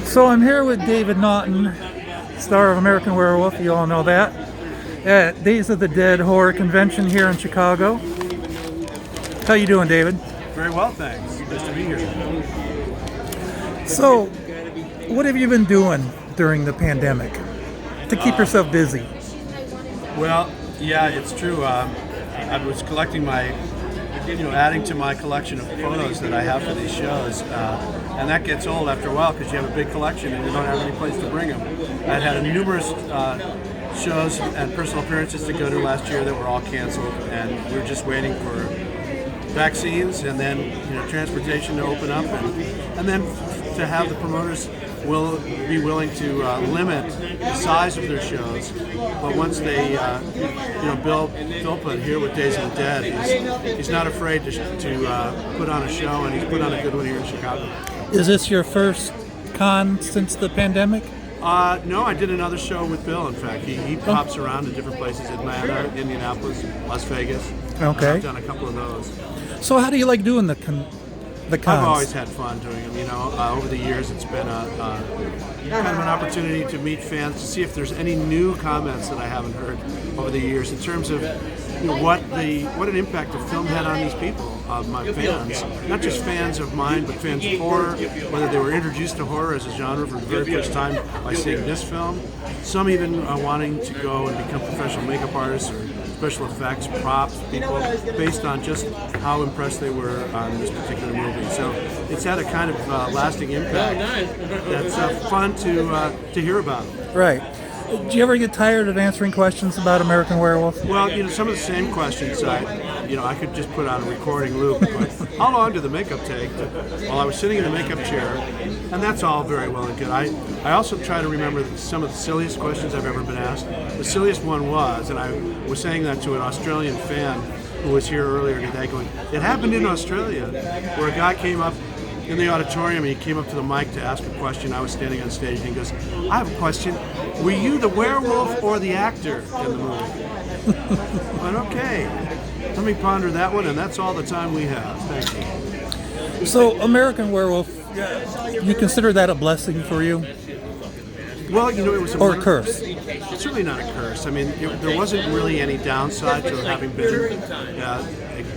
So I'm here with David Naughton, star of American Werewolf, you all know that, at Days of the Dead Horror Convention here in Chicago. How you doing, David? Very well, thanks. Nice to be here. So, what have you been doing during the pandemic to keep yourself busy? Well, yeah, it's true. I was collecting adding to my collection of photos that I have for these shows, and that gets old after a while because you have a big collection and you don't have any place to bring them. I'd had numerous shows and personal appearances to go to last year that were all canceled, and we were just waiting for vaccines and then transportation to open up, and then to have the promoters will be willing to limit the size of their shows. But once they, Bill put here with Days of the Dead, he's not afraid to put on a show, and he's put on a good one here in Chicago. Is this your first con since the pandemic? No, I did another show with Bill. In fact, he pops around in different places: Atlanta, Indianapolis, Las Vegas. Okay. I've done a couple of those. So how do you like doing the cons? I've always had fun doing them. Over the years, it's been a kind of an opportunity to meet fans, to see if there's any new comments that I haven't heard over the years in terms of what an impact the film had on these people, my fans. Not just fans of mine, but fans of horror, whether they were introduced to horror as a genre for the very first time by seeing this film. Some even wanting to go and become professional makeup artists or special effects, props, people, based on just how impressed they were on this particular movie. So it's had a kind of lasting impact that's fun to hear about. Right. Do you ever get tired of answering questions about American Werewolf? Well, some of the same questions I could just put on a recording loop. But how long did the makeup take? While I was sitting in the makeup chair, and that's all very well and good. I also try to remember some of the silliest questions I've ever been asked. The silliest one was, and I was saying that to an Australian fan who was here earlier today, going, it happened in Australia, where a guy came up in the auditorium, and he came up to the mic to ask a question. I was standing on stage, and he goes, I have a question. Were you the werewolf or the actor in the movie? I went, okay. Let me ponder that one, and that's all the time we have. Thank you. So, American Werewolf, you consider that a blessing for you? Well, it was or a curse? It's certainly not a curse. I mean, there wasn't really any downside to having been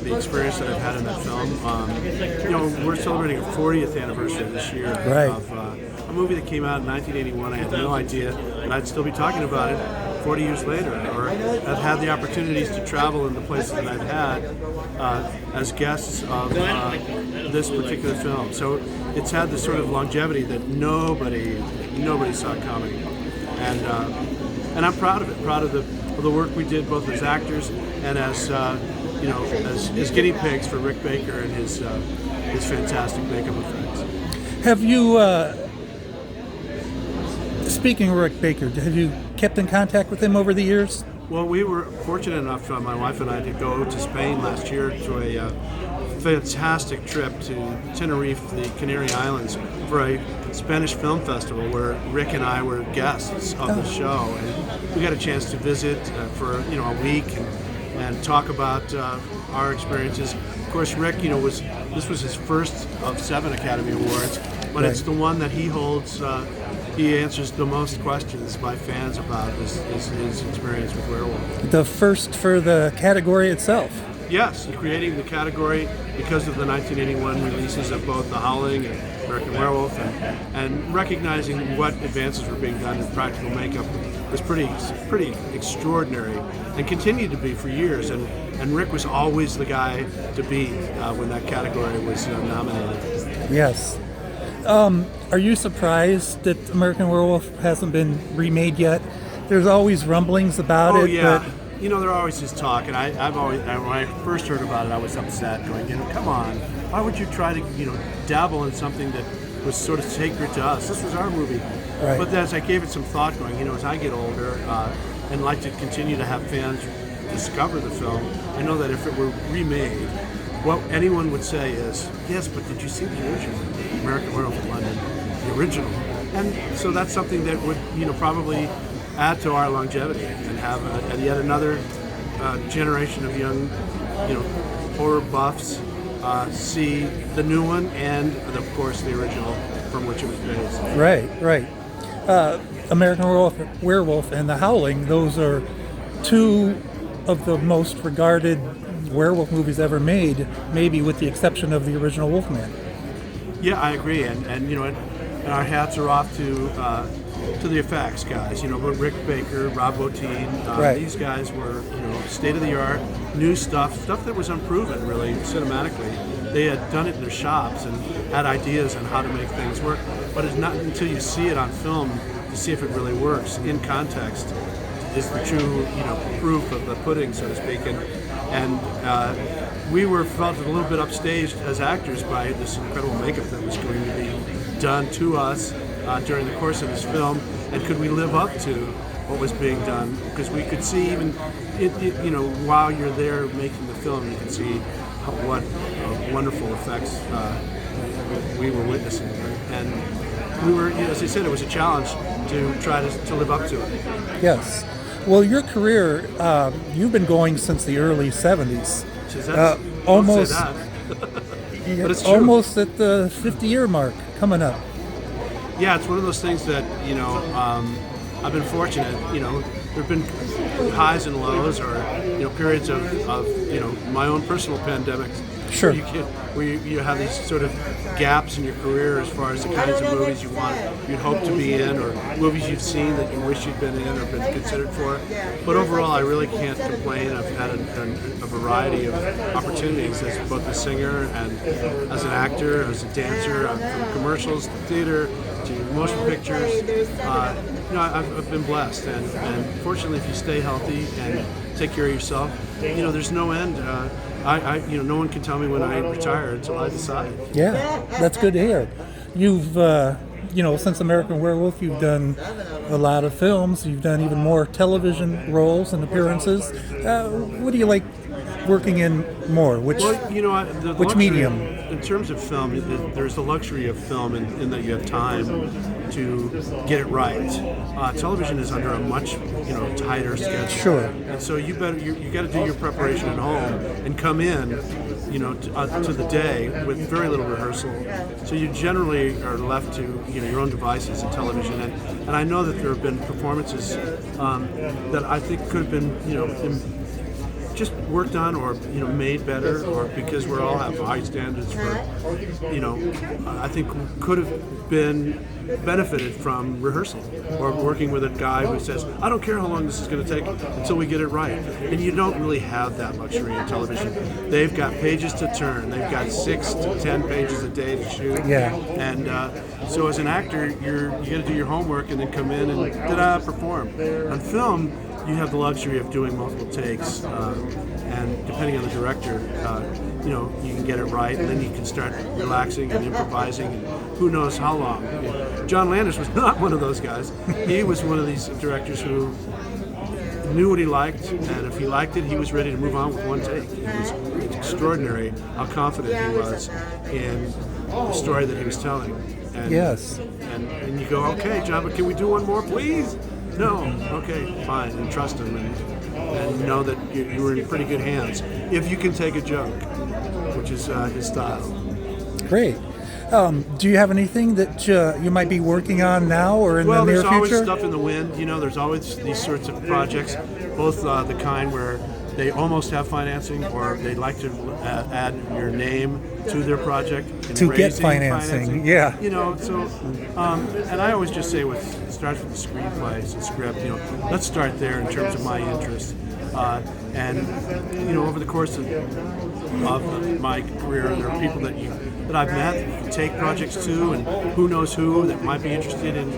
the experience that I've had in that film. We're celebrating a 40th anniversary this year of a movie that came out in 1981. I had no idea that I'd still be talking about it 40 years later, or I've had the opportunities to travel in the places that I've had as guests of this particular film. So it's had this sort of longevity that nobody saw coming, and I'm proud of it. Proud of the work we did, both as actors and as guinea pigs for Rick Baker and his fantastic makeup effects. Have you? Speaking of Rick Baker, have you kept in contact with him over the years? Well, we were fortunate enough, my wife and I, to go to Spain last year to a fantastic trip to Tenerife, the Canary Islands, for a Spanish film festival where Rick and I were guests of the show, and we got a chance to visit for a week and talk about our experiences. Of course, Rick, this was his first of 7 Academy Awards, but it's the one that he holds. He answers the most questions by fans about his experience with werewolf. The first for the category itself. Yes, creating the category because of the 1981 releases of both The Howling and American Werewolf, and recognizing what advances were being done in practical makeup was pretty extraordinary, and continued to be for years. And Rick was always the guy to beat when that category was nominated. Yes. Are you surprised that American Werewolf hasn't been remade yet? There's always rumblings about it. Oh yeah. But There always is talk, and I've always, when I first heard about it, I was upset, going, come on, why would you try to, dabble in something that was sort of sacred to us? This was our movie. Right. But as I gave it some thought, going, as I get older and like to continue to have fans discover the film, I know that if it were remade, what anyone would say is, yes, but did you see the original American Werewolf in London, the original? And so that's something that would, probably add to our longevity and have yet another generation of young, horror buffs see the new one and, of course, the original from which it was based. Right, right. American Werewolf and The Howling, those are two of the most regarded werewolf movies ever made, maybe with the exception of the original Wolfman. Yeah, I agree, and you know, and our hats are off to the effects guys. You know, Rick Baker, Rob Bottin, Right. these guys were, you know, state of the art, new stuff that was unproven really cinematically. They had done it in their shops and had ideas on how to make things work, but it's not until you see it on film to see if it really works in context is the true, you know, proof of the pudding, so to speak. And we felt a little bit upstaged as actors by this incredible makeup that was going to be done to us during the course of this film, and could we live up to what was being done? Because we could see even, you know, while you're there making the film, you can see what wonderful effects we were witnessing, and we were, as I said, it was a challenge to try to live up to it. Yes. Well, your career, you've been going since the early 70s. Almost, don't say that. But it's true. Almost at the 50-year mark coming up. Yeah, it's one of those things that, you know, I've been fortunate. You know, there have been highs and lows, or, you know, periods of you know, my own personal pandemics. Sure. Where you have these sort of gaps in your career as far as the kinds of movies you'd hope to be in, or movies you've seen that you wish you'd been in or been considered for. But overall, I really can't complain. I've had a variety of opportunities as both a singer and as an actor, as a dancer, from commercials to theater to motion pictures. You know, I've been blessed, and fortunately, if you stay healthy and take care of yourself, you know, there's no end. You know, no one can tell me when I retire until I decide. Yeah, that's good to hear. You've, you know, since American Werewolf, you've done a lot of films. You've done even more television roles and appearances. What do you like working in more? Which, well, you know, which luxury, medium? In terms of film, there's the luxury of film in that you have time to get it right. Television is under a much, you know, tighter schedule. Sure. And so you got to do your preparation at home and come in, you know, to the day with very little rehearsal. So you generally are left to, you know, your own devices in television. And I know that there have been performances that I think could have been, you know, just worked on, or, you know, made better, or because we all have high standards for, you know, I think could have been benefited from rehearsal, or working with a guy who says, I don't care how long this is going to take until we get it right. And you don't really have that luxury in television. They've got pages to turn. They've got 6 to 10 pages a day to shoot. Yeah. And so as an actor, you got to do your homework and then come in and perform. On film, you have the luxury of doing multiple takes, and depending on the director, you know, you can get it right, and then you can start relaxing and improvising, and who knows how long. John Landis was not one of those guys. He was one of these directors who knew what he liked, and if he liked it, he was ready to move on with one take. It was extraordinary how confident he was in the story that he was telling. And, Yes. And you go, okay, John, but can we do one more, please? No. Okay, fine. And trust him, and know that you were in pretty good hands. If you can take a joke, which is his style. Great. Do you have anything that you might be working on now or in the near future? Well, there's always stuff in the wind. You know, there's always these sorts of projects, both the kind where they almost have financing, or they'd like to add your name to their project. To get financing, yeah. You know, so, and I always just say it starts with the screenplays and script. You know, let's start there in terms of my interest. And, you know, over the course of my career, there are people that I've met that you can take projects to, and who knows who that might be interested in,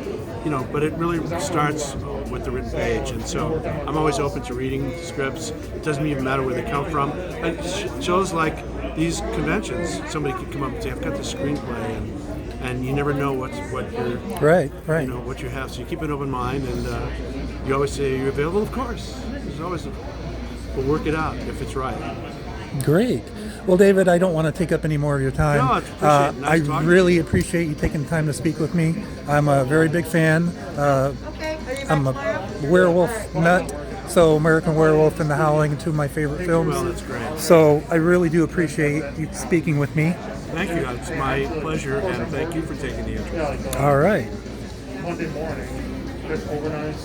you know, but it really starts with the written page. And so I'm always open to reading scripts. It doesn't even matter where they come from. It shows like these conventions, somebody could come up and say, I've got this screenplay, and you never know what you're right. You know what you have. So you keep an open mind, and you always say, you're available? Of course. There's always we'll work it out if it's right. Great. Well, David, I don't want to take up any more of your time. No, it's appreciated. Nice I really appreciate you taking the time to speak with me. I'm a very big fan. I'm a werewolf nut, so American Werewolf and The Howling are two of my favorite films. Well, that's great. So I really do appreciate you speaking with me. Thank you. It's my pleasure, and thank you for taking the interest. All right. Monday morning, just overnight.